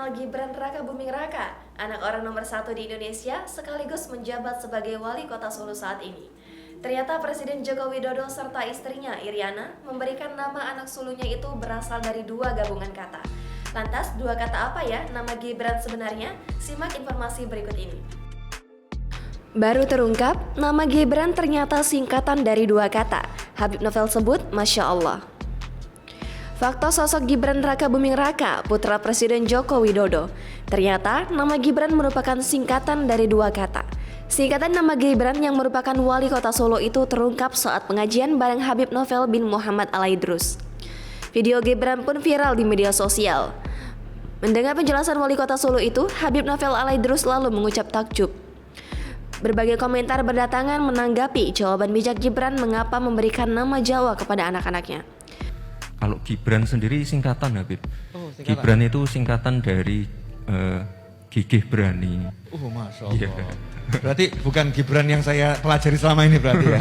nama Gibran Raka Buming Raka, anak orang nomor 1 di Indonesia sekaligus menjabat sebagai wali kota Solo saat ini. Ternyata Presiden Joko Widodo serta istrinya Iriana memberikan nama anak sulungnya itu berasal dari dua gabungan kata. Lantas, dua kata apa ya nama Gibran sebenarnya? Simak informasi berikut ini. Baru terungkap, nama Gibran ternyata singkatan dari dua kata. Habib Novel sebut, Masya Allah. Fakta sosok Gibran Raka Buming Raka, putra Presiden Joko Widodo. Ternyata nama Gibran merupakan singkatan dari dua kata. Singkatan nama Gibran yang merupakan wali kota Solo itu terungkap saat pengajian bareng Habib Novel bin Muhammad Al-Idrus. Video Gibran pun viral di media sosial. Mendengar penjelasan wali kota Solo itu, Habib Novel Al-Idrus lalu mengucap takjub. Berbagai komentar berdatangan menanggapi jawaban bijak Gibran mengapa memberikan nama Jawa kepada anak-anaknya. Kalau Gibran sendiri singkatan, Habib. Oh, singkatan. Gibran itu singkatan dari gigih berani. Masya Iya. Allah. Berarti bukan Gibran yang saya pelajari selama ini berarti ya.